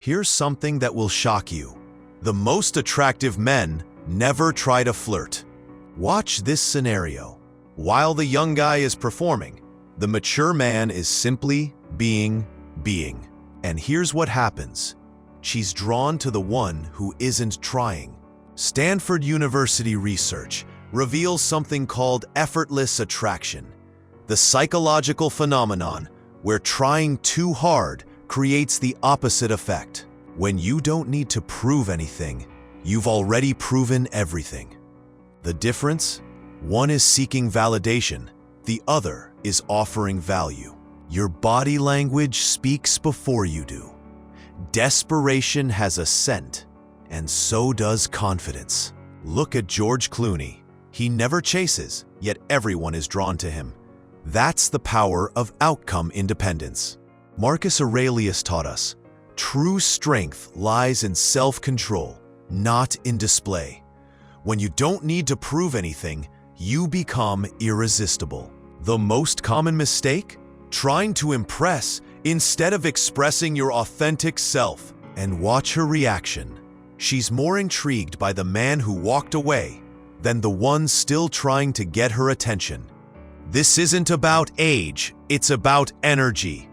Here's something that will shock you. The most attractive men never try to flirt. Watch this scenario. While the young guy is performing, the mature man is simply being. And here's what happens. She's drawn to the one who isn't trying. Stanford University research reveals something called effortless attraction, the psychological phenomenon where trying too hard creates the opposite effect. When you don't need to prove anything, you've already proven everything. The difference? One is seeking validation, the other is offering value. Your body language speaks before you do. Desperation has a scent, and so does confidence. Look at George Clooney. He never chases, yet everyone is drawn to him. That's the power of outcome independence. Marcus Aurelius taught us, true strength lies in self-control, not in display. When you don't need to prove anything, you become irresistible. The most common mistake? Trying to impress instead of expressing your authentic self. And watch her reaction. She's more intrigued by the man who walked away than the one still trying to get her attention. This isn't about age, it's about energy.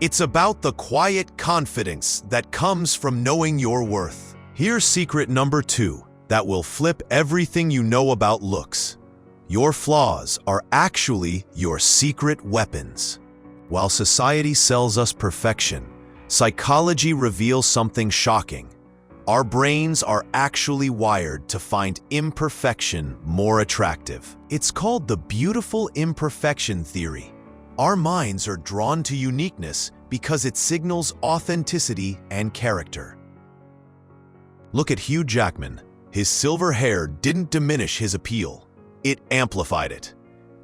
It's about the quiet confidence that comes from knowing your worth. Here's secret number 2 that will flip everything you know about looks. Your flaws are actually your secret weapons. While society sells us perfection, psychology reveals something shocking. Our brains are actually wired to find imperfection more attractive. It's called the beautiful imperfection theory. Our minds are drawn to uniqueness because it signals authenticity and character. Look at Hugh Jackman. His silver hair didn't diminish his appeal. It amplified it.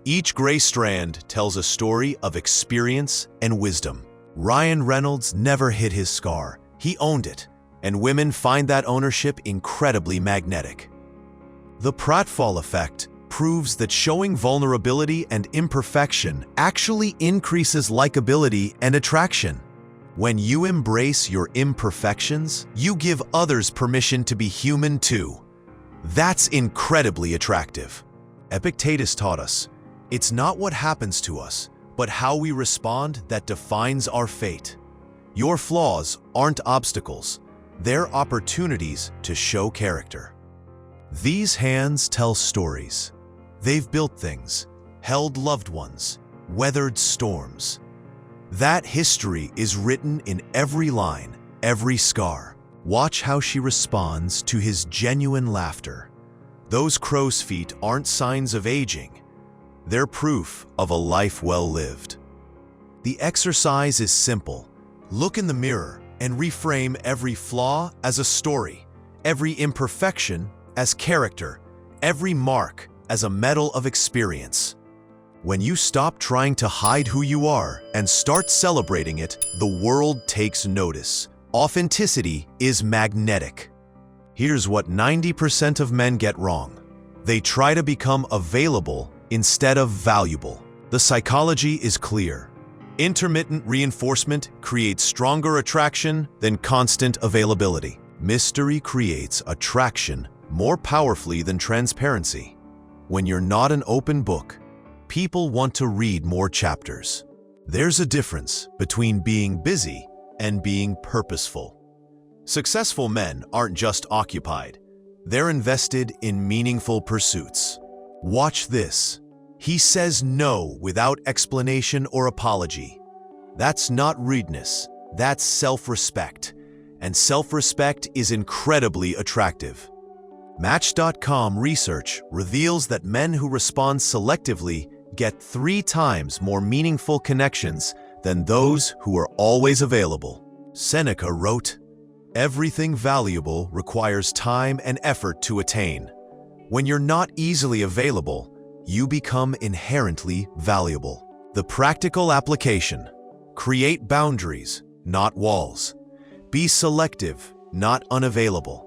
Each gray strand tells a story of experience and wisdom. Ryan Reynolds never hid his scar. He owned it, and women find that ownership incredibly magnetic. The pratfall effect proves that showing vulnerability and imperfection actually increases likability and attraction. When you embrace your imperfections, you give others permission to be human too. That's incredibly attractive. Epictetus taught us, it's not what happens to us, but how we respond that defines our fate. Your flaws aren't obstacles, they're opportunities to show character. These hands tell stories. They've built things, held loved ones, weathered storms. That history is written in every line, every scar. Watch how she responds to his genuine laughter. Those crow's feet aren't signs of aging. They're proof of a life well lived. The exercise is simple. Look in the mirror and reframe every flaw as a story, every imperfection as character, every mark as a medal of experience. When you stop trying to hide who you are and start celebrating it, the world takes notice. Authenticity is magnetic. Here's what 90% of men get wrong. They try to become available instead of valuable. The psychology is clear. Intermittent reinforcement creates stronger attraction than constant availability. Mystery creates attraction more powerfully than transparency. When you're not an open book, people want to read more chapters. There's a difference between being busy and being purposeful. Successful men aren't just occupied. They're invested in meaningful pursuits. Watch this. He says no without explanation or apology. That's not rudeness, that's self-respect. And self-respect is incredibly attractive. Match.com research reveals that men who respond selectively get 3 times more meaningful connections than those who are always available. Seneca wrote, "Everything valuable requires time and effort to attain. When you're not easily available, you become inherently valuable." The practical application: create boundaries, not walls. Be selective, not unavailable.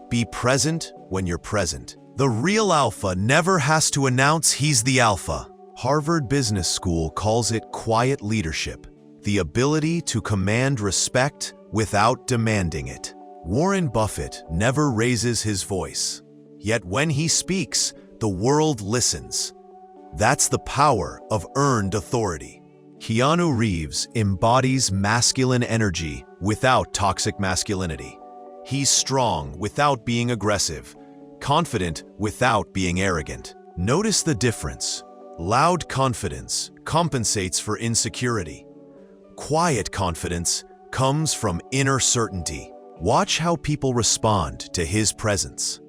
Be present when you're present. The real alpha never has to announce he's the alpha. Harvard Business School calls it quiet leadership, the ability to command respect without demanding it. Warren Buffett never raises his voice, yet when he speaks, the world listens. That's the power of earned authority. Keanu Reeves embodies masculine energy without toxic masculinity. He's strong without being aggressive, confident without being arrogant. Notice the difference. Loud confidence compensates for insecurity. Quiet confidence comes from inner certainty. Watch how people respond to his presence.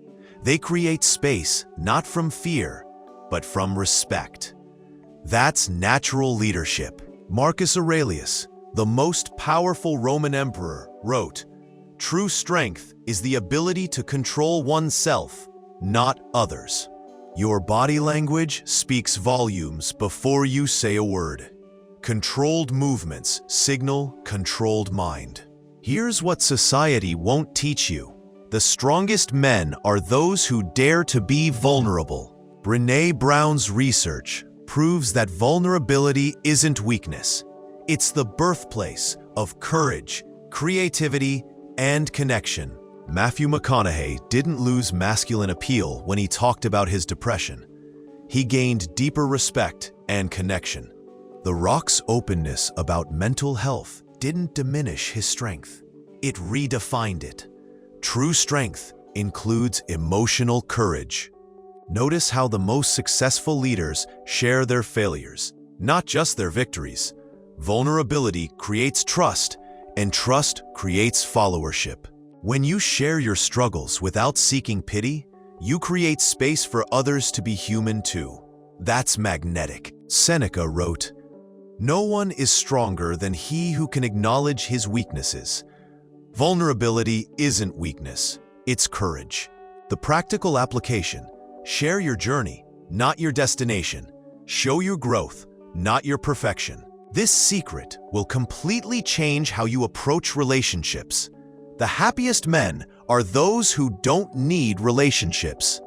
They create space not from fear, but from respect. That's natural leadership. Marcus Aurelius, the most powerful Roman emperor, wrote, "True strength is the ability to control oneself, not others." Your body language speaks volumes before you say a word. Controlled movements signal controlled mind. Here's what society won't teach you. The strongest men are those who dare to be vulnerable. Brené Brown's research proves that vulnerability isn't weakness. It's the birthplace of courage, creativity, and connection. Matthew McConaughey didn't lose masculine appeal when he talked about his depression. He gained deeper respect and connection. The Rock's openness about mental health didn't diminish his strength. It redefined it. True strength includes emotional courage. Notice how the most successful leaders share their failures, not just their victories. Vulnerability creates trust, and trust creates followership. When you share your struggles without seeking pity, you create space for others to be human too. That's magnetic. Seneca wrote, "No one is stronger than he who can acknowledge his weaknesses." Vulnerability isn't weakness, it's courage. The practical application: share your journey, not your destination. Show your growth, not your perfection. This secret will completely change how you approach relationships. The happiest men are those who don't need relationships.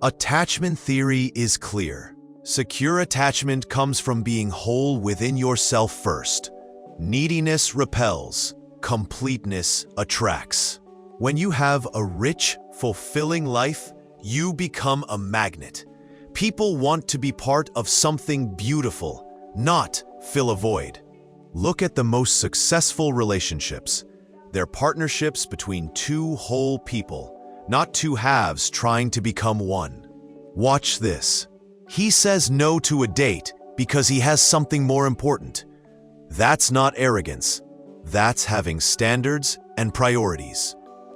Attachment theory is clear. Secure attachment comes from being whole within yourself first. Neediness repels. Completeness attracts. When you have a rich, fulfilling life, you become a magnet. People want to be part of something beautiful, not fill a void. Look at the most successful relationships. They're partnerships between two whole people, not two halves trying to become one. Watch this. He says no to a date because he has something more important. That's not arrogance. That's having standards and priorities.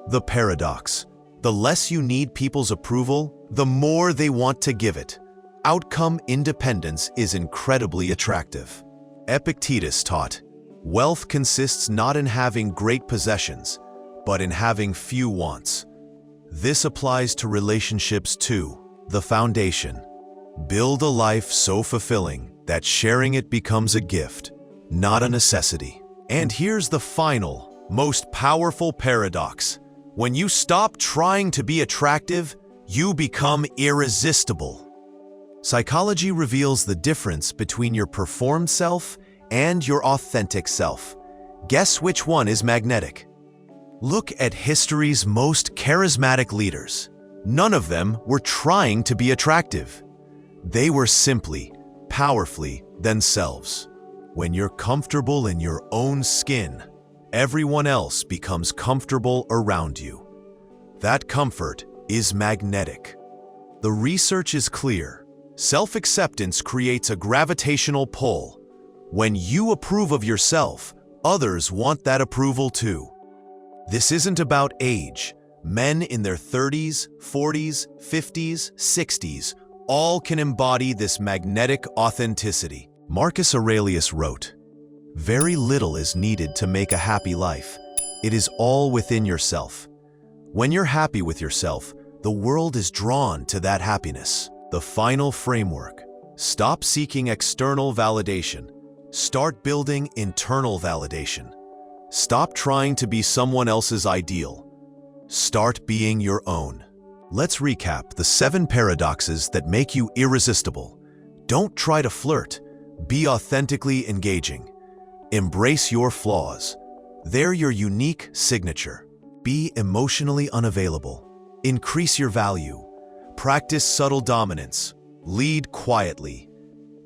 The paradox. The less you need people's approval, the more they want to give it. Outcome independence is incredibly attractive. Epictetus taught, "Wealth consists not in having great possessions, but in having few wants." This applies to relationships too. The foundation. Build a life so fulfilling that sharing it becomes a gift, not a necessity. And here's the final, most powerful paradox. When you stop trying to be attractive, you become irresistible. Psychology reveals the difference between your performed self and your authentic self. Guess which one is magnetic? Look at history's most charismatic leaders. None of them were trying to be attractive. They were simply, powerfully themselves. When you're comfortable in your own skin, everyone else becomes comfortable around you. That comfort is magnetic. The research is clear. Self-acceptance creates a gravitational pull. When you approve of yourself, others want that approval too. This isn't about age. Men in their 30s, 40s, 50s, 60s all can embody this magnetic authenticity. Marcus Aurelius wrote, "Very little is needed to make a happy life. It is all within yourself." When you're happy with yourself, the world is drawn to that happiness. The final framework: stop seeking external validation. Start building internal validation. Stop trying to be someone else's ideal. Start being your own. Let's recap the 7 paradoxes that make you irresistible. Don't try to flirt. Be authentically engaging. Embrace your flaws. They're your unique signature. Be emotionally unavailable. Increase your value. Practice subtle dominance. Lead quietly.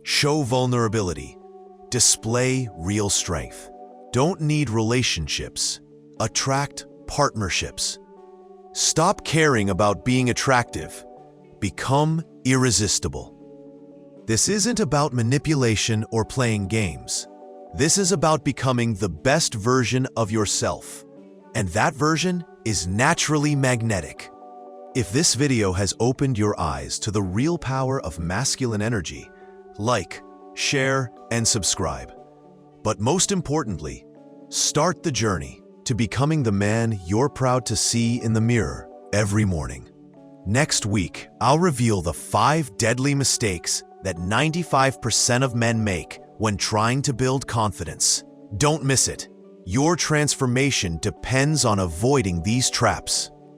Show vulnerability. Display real strength. Don't need relationships. Attract partnerships. Stop caring about being attractive. Become irresistible. This isn't about manipulation or playing games. This is about becoming the best version of yourself. And that version is naturally magnetic. If this video has opened your eyes to the real power of masculine energy, like, share, and subscribe. But most importantly, start the journey to becoming the man you're proud to see in the mirror every morning. Next week, I'll reveal the 5 deadly mistakes that 95% of men make when trying to build confidence. Don't miss it. Your transformation depends on avoiding these traps.